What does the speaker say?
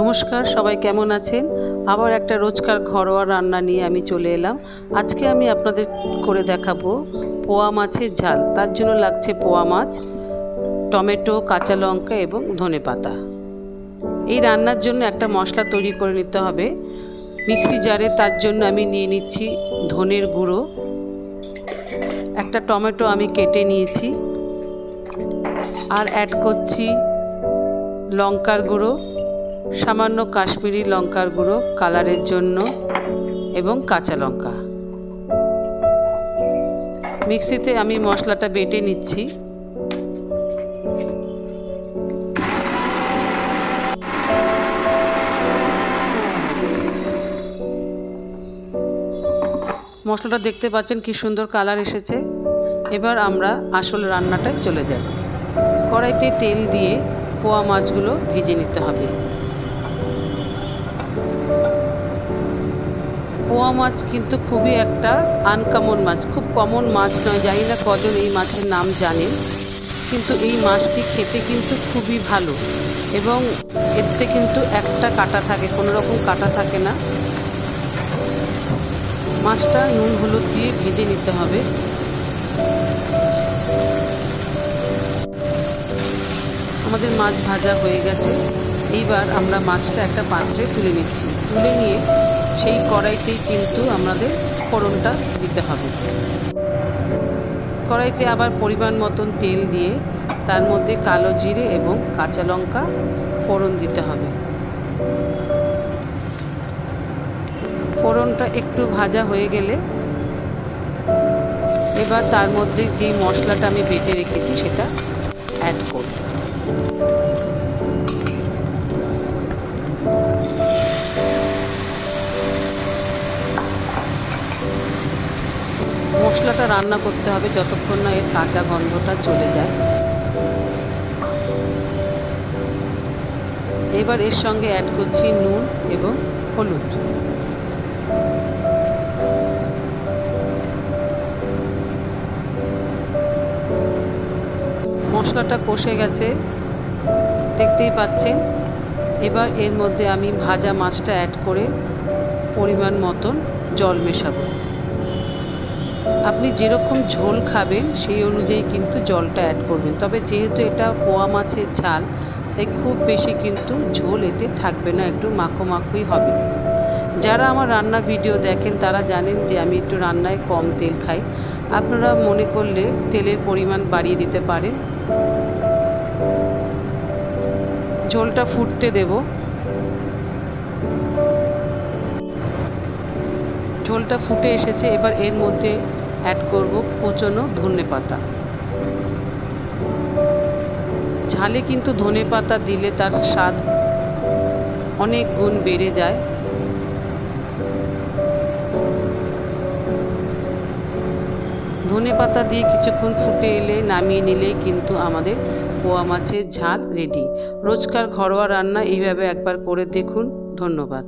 নমস্কার, সবাই কেমন আছেন? আবার একটা রোজকার ঘরোয়া রান্না নিয়ে আমি চলে এলাম। আজকে আমি আপনাদের করে দেখাবো পোয়া মাছের ঝাল। তার জন্য লাগছে পোয়া মাছ, টমেটো, কাঁচা লঙ্কা এবং ধনেপাতা। এই রান্নার জন্য একটা মশলা তৈরি করে নিতে হবে মিক্সি জারে। তার জন্য আমি নিয়ে নিচ্ছি ধনের গুঁড়ো, একটা টমেটো আমি কেটে নিয়েছি, আর অ্যাড করছি লঙ্কার গুঁড়ো, সামান্য কাশ্মীরি লঙ্কার গুঁড়ো কালারের জন্য, এবং কাঁচা লঙ্কা। মিক্সিতে আমি মশলাটা বেটে নিচ্ছি। মশলাটা দেখতে পাচ্ছেন কি সুন্দর কালার এসেছে। এবার আমরা আসল রান্নাটায় চলে যাই। কড়াইতে তেল দিয়ে পোয়া মাছগুলো ভেজে নিতে হবে। পোয়া মাছ কিন্তু খুবই একটা আনকমন মাছ, খুব কমন মাছ নয়। জানি না কজন এই মাছের নাম জানেন, কিন্তু এই মাছটি খেতে কিন্তু খুবই ভালো, এবং এতে কিন্তু একটা কাঁটা থাকে, কোনো রকম কাঁটা থাকে না। মাছটা নুন হলুদ দিয়ে ভেজে নিতে হবে। আমাদের মাছ ভাজা হয়ে গেছে। এইবার আমরা মাছটা একটা পাত্রে তুলে নিচ্ছি। তুলে নিয়ে সেই কড়াইতেই কিন্তু আমাদের ফোড়নটা দিতে হবে। কড়াইতে আবার পরিমাণ মতন তেল দিয়ে তার মধ্যে কালো জিরে এবং কাঁচা লঙ্কা ফোড়ন দিতে হবে। ফোড়নটা একটু ভাজা হয়ে গেলে এবার তার মধ্যে যে মশলাটা আমি বেটে রেখেছি সেটা অ্যাড করব। মশলাটা রান্না করতে হবে যতক্ষণ না এর কাঁচা গন্ধটা চলে যায়। এবার এর সঙ্গে অ্যাড করছি নুন এবং হলুদ। মশলাটা কষে গেছে, দেখতেই পাচ্ছেন। এবার এর মধ্যে আমি ভাজা মাছটা অ্যাড করে পরিমাণ মতন জল মেশাবো। আপনি যেরকম ঝোল খাবেন সেই অনুযায়ী কিন্তু জলটা অ্যাড করবেন। তবে যেহেতু এটা পোয়া মাছের ঝাল, তাই খুব বেশি কিন্তু ঝোল এতে থাকবে না, একটু মাখো মাখোই হবে। যারা আমার রান্নার ভিডিও দেখেন তারা জানেন যে আমি একটু রান্নায় কম তেল খাই। আপনারা মনে করলে তেলের পরিমাণ বাড়িয়ে দিতে পারেন। ঝোলটা ফুটতে দেব। ঝোলটা ফুটে এসেছে। এবার এর মধ্যে অ্যাড করব কোচানো ধনেপাতা। ঝালে কিন্তু ধনেপাতা দিলে তার স্বাদ অনেক গুণ বেড়ে যায়। ধনেপাতা দিয়ে কিছুক্ষণ ফুটে এলে নামিয়ে নিলেই কিন্তু আমাদের পোয়া মাছের ঝাল রেডি। রোজকার ঘরোয়া রান্না এইভাবে একবার করে দেখুন। ধন্যবাদ।